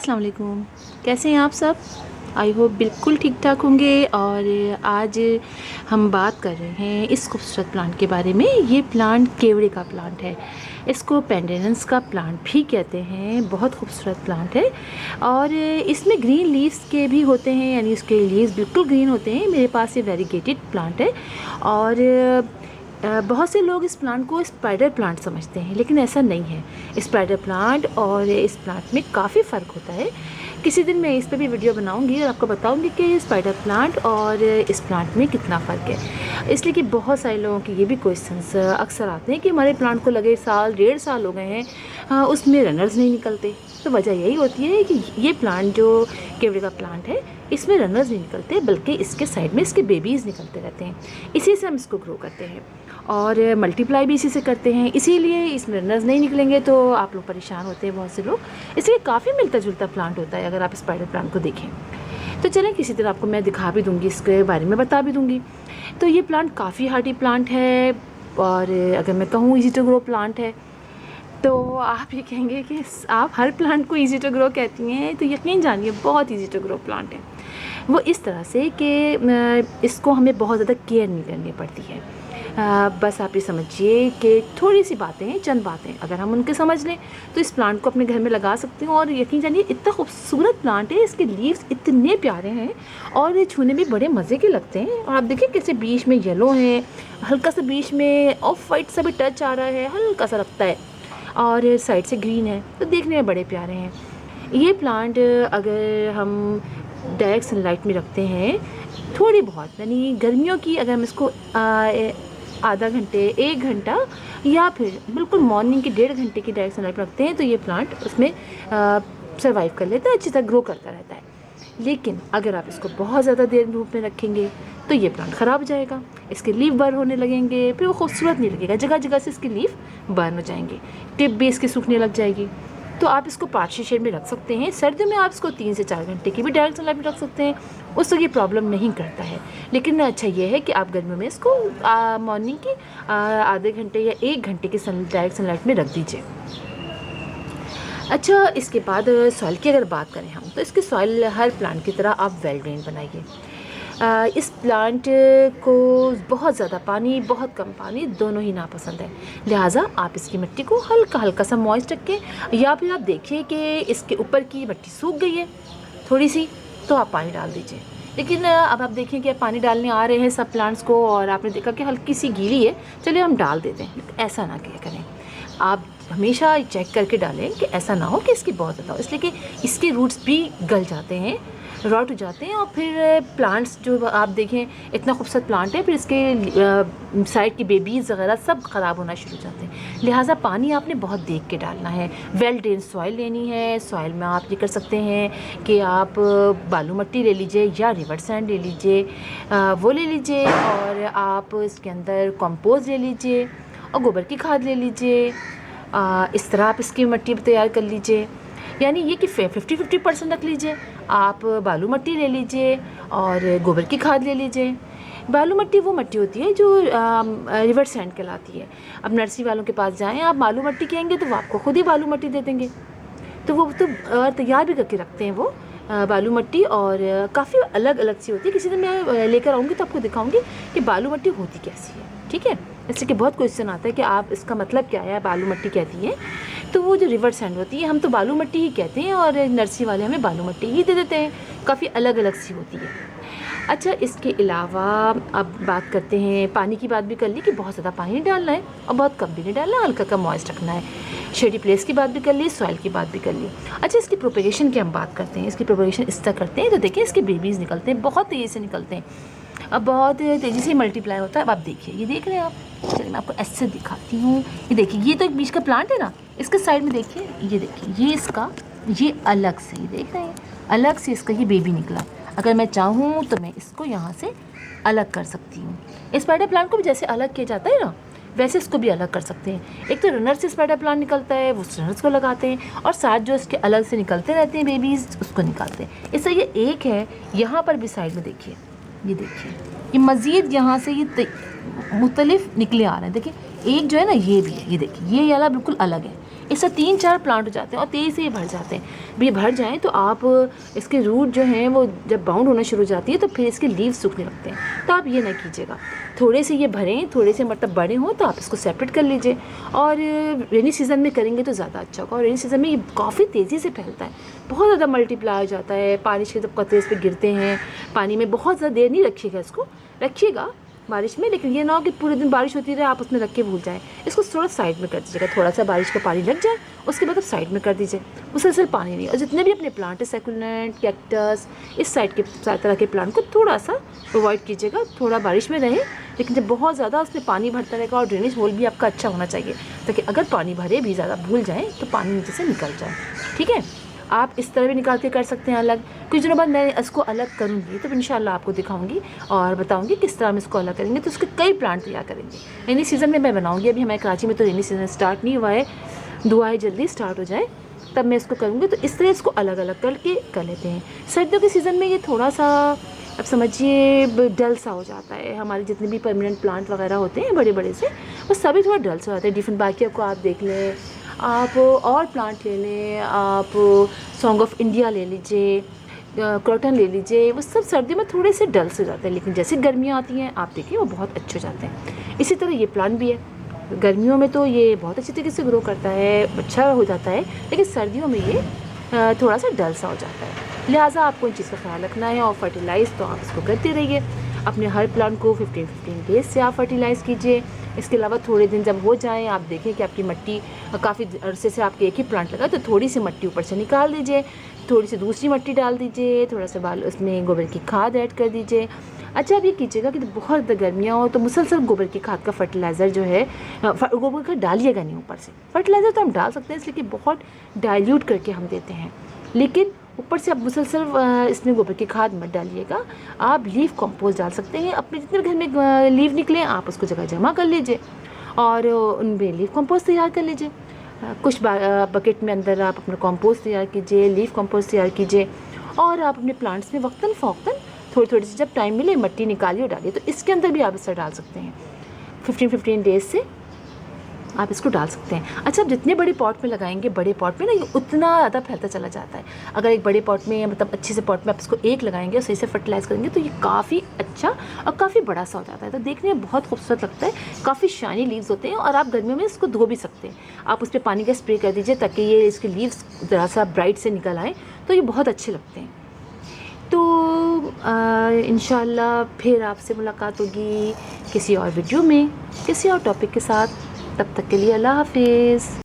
अस्सलाम वालेकुम। कैसे हैं आप सब? आई होप बिल्कुल ठीक ठाक होंगे। और आज हम बात कर रहे हैं इस खूबसूरत प्लांट के बारे में। ये प्लांट केवड़े का प्लांट है। इसको पेंडेनेंस का प्लांट भी कहते हैं। बहुत खूबसूरत प्लांट है और इसमें ग्रीन लीव्स के भी होते हैं, यानी इसके लीव्स बिल्कुल ग्रीन होते हैं। मेरे पास ये वेरीगेटेड प्लांट है और बहुत से लोग इस प्लांट को स्पाइडर प्लांट समझते हैं, लेकिन ऐसा नहीं है। स्पाइडर प्लांट और इस प्लांट में काफ़ी फ़र्क होता है। किसी दिन मैं इस पर भी वीडियो बनाऊंगी और आपको बताऊंगी कि स्पाइडर प्लांट और इस प्लांट में कितना फ़र्क है। इसलिए कि बहुत सारे लोगों के ये भी क्वेश्चंस अक्सर आते हैं कि हमारे प्लांट को लगे साल 1.5 साल हो गए हैं, उसमें रनर्स नहीं निकलते। तो वजह यही होती है कि ये प्लांट जो केवड़े का प्लांट है, इसमें रनर्स नहीं निकलते, बल्कि इसके साइड में इसके बेबीज़ निकलते रहते हैं। इसी से हम इसको ग्रो करते हैं और मल्टीप्लाई भी इसी से करते हैं। इसीलिए इसमें रनर्स नहीं निकलेंगे तो आप लोग परेशान होते हैं, बहुत से लोग। इसलिए काफ़ी मिलता जुलता प्लांट होता है अगर आप स्पाइडर प्लांट को देखें। तो चलें, किसी तरह आपको मैं दिखा भी दूँगी, इसके बारे में बता भी दूँगी। तो ये प्लांट काफ़ी हार्डी प्लांट है और अगर मैं कहूँ ईजी टू ग्रो प्लांट है, तो आप ये कहेंगे कि आप हर प्लांट को ईजी टू ग्रो कहती हैं। तो यकीन जानिए बहुत ईजी टू ग्रो प्लांट है। वो इस तरह से कि इसको हमें बहुत ज़्यादा केयर नहीं करनी पड़ती है। बस आप ये समझिए कि थोड़ी सी बातें हैं, चंद बातें अगर हम उनके समझ लें तो इस प्लांट को अपने घर में लगा सकते हैं। और यकीन जानिए इतना खूबसूरत प्लांट है, इसके लीव्स इतने प्यारे हैं और ये छूने में बड़े मज़े के लगते हैं। और आप देखिए कैसे बीच में येलो हैं, हल्का सा बीच में ऑफ वाइट सा भी टच आ रहा है, हल्का सा लगता है, और साइड से ग्रीन है, तो देखने में बड़े प्यारे हैं। ये प्लांट अगर हम डायरेक्ट सनलाइट में रखते हैं थोड़ी बहुत, यानी गर्मियों की, अगर हम इसको आधा घंटे 1 घंटा या फिर बिल्कुल मॉर्निंग के 1.5 घंटे की डायरेक्ट सनलाइट में रखते हैं, तो ये प्लांट उसमें सर्वाइव कर लेता है, अच्छी तरह ग्रो करता रहता है। लेकिन अगर आप इसको बहुत ज़्यादा देर धूप में रखेंगे तो ये प्लांट ख़राब हो जाएगा, इसके लीफ बर्न होने लगेंगे, फिर वो खूबसूरत नहीं लगेगा, जगह जगह से इसके लीफ बर्न हो जाएंगे, टिप भी इसकी सूखने लग जाएगी। तो आप इसको पार्शियल शेड में रख सकते हैं। सर्दियों में आप इसको 3 से 4 घंटे की भी डायरेक्ट सनलाइट में रख सकते हैं, उससे ये प्रॉब्लम नहीं करता है। लेकिन अच्छा ये है कि आप गर्मियों में इसको मॉर्निंग की आधे घंटे या 1 घंटे की डायरेक्ट सनलाइट में रख दीजिए। अच्छा, इसके बाद सॉइल की अगर बात करें हम, तो इसकी सॉइल हर प्लांट की तरह आप वेल ड्रेन बनाइए। इस प्लांट को बहुत ज़्यादा पानी, बहुत कम पानी, दोनों ही नापसंद है। लिहाजा आप इसकी मिट्टी को हल्का हल्का सा मॉइस्ट रखें, या फिर आप देखिए कि इसके ऊपर की मिट्टी सूख गई है थोड़ी सी, तो आप पानी डाल दीजिए। लेकिन अब आप देखें कि आप पानी डालने आ रहे हैं सब प्लांट्स को और आपने देखा कि हल्की सी गीली है, चलिए हम डाल देते हैं। ऐसा ना किया करें, आप हमेशा चेक करके डालें कि ऐसा ना हो कि इसकी बहुत ज़्यादा हो, इसलिए कि इसके रूट्स भी गल जाते हैं, रॉट हो जाते हैं, और फिर प्लांट्स जो आप देखें इतना खूबसूरत प्लांट है, फिर इसके साइड की बेबीज़ वगैरह सब ख़राब होना शुरू हो जाते हैं। लिहाजा पानी आपने बहुत देख के डालना है। वेल ड्रेन सॉइल लेनी है। सॉइल में आप ये कर सकते हैं कि आप बालू मिट्टी ले लीजिए या रिवर सैंड ले लीजिए, वो ले लीजिए, और आप इसके अंदर कंपोस्ट ले लीजिए और गोबर की खाद ले लीजिए। इस तरह आप इसकी मिट्टी तैयार कर लीजिए, यानी ये कि 50-50% रख लीजिए। आप बालू मिट्टी ले लीजिए और गोबर की खाद ले लीजिए। बालू मिट्टी वो मिट्टी होती है जो रिवर सैंड कहलाती है। अब नर्सरी वालों के पास जाएं, आप बालू मिट्टी कहेंगे तो वो आपको खुद ही बालू मिट्टी दे देंगे। तो वो तो तैयार भी करके रखते हैं वो बालू मिट्टी, और काफ़ी अलग अलग सी होती है। किसी दिन मैं लेकर आऊँगी तो आपको दिखाऊँगी कि बालू मिट्टी होती कैसी है, ठीक है। इसलिए कि बहुत क्वेश्चन आता है कि आप इसका मतलब क्या है, बालू मिट्टी कहती है। तो वो जो रिवर सैंड होती है, हम तो बालू मिट्टी ही कहते हैं और नर्सरी वाले हमें बालू मिट्टी ही दे देते हैं, काफ़ी अलग अलग सी होती है। अच्छा, इसके अलावा अब बात करते हैं, पानी की बात भी कर ली कि बहुत ज़्यादा पानी नहीं डालना है और बहुत कम भी नहीं डालना है, हल्का कम मॉइस्ट रखना है। शेडी प्लेस की बात भी कर ली, सॉइल की बात भी कर ली। अच्छा, इसकी प्रोपेगेशन की हम बात करते हैं। इसकी प्रोपेगेशन इस तरह करते हैं, तो देखिए इसके बेबीज़ निकलते हैं, बहुत तेज़ी से निकलते हैं, अब बहुत तेज़ी से मल्टीप्लाई होता है। अब आप देखिए, ये देख रहे हैं आप, चलिए मैं आपको ऐसे दिखाती हूँ। ये देखिए, ये तो एक बीच का प्लांट है ना, इसके साइड में देखिए, ये देखिए, ये इसका, ये अलग से, ये देख रहे हैं, अलग से इसका ये बेबी निकला। अगर मैं चाहूँ तो मैं इसको यहाँ से अलग कर सकती हूँ। स्पाइडर प्लांट को भी जैसे अलग किया जाता है ना, वैसे इसको भी अलग कर सकते हैं। एक तो रनर से स्पाइडर प्लांट निकलता है, वो रनर्स को लगाते हैं, और साथ जो इसके अलग से निकलते रहते हैं बेबीज़, उसको निकालते हैं। इससे ये एक है, यहाँ पर भी साइड में देखिए, ये देखिए, ये मज़ीद यहाँ से ये मुख्तलिफ निकले आ रहे हैं। देखिए एक जो है ना, ये भी है, ये देखिए, ये वाला बिल्कुल अलग है, इससे 3-4 प्लांट हो जाते हैं और तेज़ी से ये भर जाते हैं। अब ये भर जाएँ तो आप इसके रूट जो हैं वो जब बाउंड होना शुरू हो जाती है तो फिर इसके लीव सूखने लगते हैं। तो आप ये ना कीजिएगा, थोड़े से ये भरें, थोड़े से मतलब बड़े हों तो आप इसको सेपरेट कर लीजिए। और रेनी सीज़न में करेंगे तो ज़्यादा अच्छा होगा। और रेनी सीज़न में ये काफ़ी तेज़ी से फैलता है, बहुत ज़्यादा मल्टीप्लाई हो जाता है। बारिश के जब कतरे इस पर गिरते हैं पानी में, बहुत ज़्यादा देर नहीं रखिएगा इसको, रखिएगा बारिश में, लेकिन ये ना हो कि पूरे दिन बारिश होती रहे आप उसमें रख के भूल जाएँ। इसको थोड़ा साइड में कर दीजिएगा, थोड़ा सा बारिश का पानी लग जाए उसके बाद आप साइड में कर दीजिए, मुसलसल पानी नहीं। और जितने भी अपने प्लांट है, सेकुलेंट, कैक्टस, इस साइड के तरह के प्लांट को थोड़ा सा अवॉइड कीजिएगा, थोड़ा बारिश में रहे, लेकिन जब बहुत ज़्यादा उसमें पानी भरता रहेगा। और ड्रेनेज होल भी आपका अच्छा होना चाहिए ताकि अगर पानी भरे भी ज़्यादा भूल जाए तो पानी नीचे से निकल जाए। ठीक है, आप इस तरह भी निकाल के कर सकते हैं अलग। कुछ दिनों बाद मैं इसको अलग करूँगी तो इंशाल्लाह आपको दिखाऊंगी और बताऊंगी किस तरह हम इसको अलग करेंगे। तो उसके कई प्लांट तैयार करेंगे, रेनी सीज़न में मैं बनाऊंगी। अभी हमारे कराची में तो रेनी सीज़न स्टार्ट नहीं हुआ है, दुआ है जल्दी स्टार्ट हो जाए तब मैं इसको करूँगी। तो इस तरह इसको अलग अलग करके कर लेते हैं। सर्दियों के सीज़न में ये थोड़ा सा अब समझिए डल सा हो जाता है। हमारे जितने भी परमानेंट प्लांट वगैरह होते हैं बड़े बड़े से, वो सभी थोड़ा डल सा हो जाते हैं। डिफरेंट बाकियों को आप देख लें, आप और प्लांट ले लें, आप सॉन्ग ऑफ इंडिया ले लीजिए, क्रॉटन ले लीजिए, वो सब सर्दियों में थोड़े से डल से जाते हैं, लेकिन जैसे गर्मियाँ आती हैं आप देखिए वो बहुत अच्छे हो जाते हैं। इसी तरह ये प्लांट भी है, गर्मियों में तो ये बहुत अच्छी तरीके से ग्रो करता है, अच्छा हो जाता है, लेकिन सर्दियों में ये थोड़ा सा डल सा हो जाता है। लिहाजा आपको इन चीज़ का ख्याल रखना है। और फर्टिलाइज़ तो आप इसको करते रहिए, अपने हर प्लांट को 15-15 डेज से आप फर्टिलाइज़ कीजिए। इसके अलावा थोड़े दिन जब हो जाएं, आप देखें कि आपकी मिट्टी काफ़ी अरसे से आपके एक ही प्लांट लगा, तो थोड़ी सी मिट्टी ऊपर से निकाल दीजिए, थोड़ी सी दूसरी मिट्टी डाल दीजिए, थोड़ा सा उसमें गोबर की खाद ऐड कर दीजिए। अच्छा, अब ये कीजिएगा कि बहुत ज़्यादा गर्मियाँ हो तो मुसलसल गोबर की खाद का फर्टिलाइज़र जो है, गोबर का डालिएगा नहीं ऊपर से। फर्टिलाइज़र तो हम डाल सकते हैं, इसलिए कि बहुत डाइल्यूट करके हम देते हैं, लेकिन ऊपर से आप मुसलसल इसमें गोबर की खाद मत डालिएगा। आप लीफ कंपोस्ट डाल सकते हैं, अपने जितने घर में लीफ निकले आप उसको जगह जमा कर लीजिए और उनमें लीफ कंपोस्ट तैयार कर लीजिए। कुछ बकेट में अंदर आप अपना कंपोस्ट तैयार कीजिए, लीफ कंपोस्ट तैयार कीजिए, और आप अपने प्लांट्स में वक्तन फ़ौक्तन थोड़ी थोड़ी सी जब टाइम मिले मिट्टी निकालिए और डालिए। तो इसके अंदर भी आप इससे डाल सकते हैं, 15-15 डेज से आप इसको डाल सकते हैं। अच्छा, आप जितने बड़े पॉट में लगाएंगे, बड़े पॉट में ना ये उतना ज़्यादा फैलता चला जाता है। अगर एक बड़े पॉट में मतलब अच्छे से पॉट में आप इसको एक लगाएंगे और सही से फर्टिलाइज़ करेंगे तो ये काफ़ी अच्छा और काफ़ी बड़ा सा हो जाता है। तो देखने में बहुत खूबसूरत लगता है, काफ़ी शाइनी लीव्स होते हैं, और आप गर्मियों में इसको धो भी सकते हैं। आप उस पर पानी का स्प्रे कर दीजिए ताकि ये इसके लीव्स ज़रा सा ब्राइट से निकल आए, तो ये बहुत अच्छे लगते हैं। तो इंशाल्लाह फिर आपसे मुलाकात होगी किसी और वीडियो में, किसी और टॉपिक के साथ। तब तक के लिए अल्लाह हाफिज़।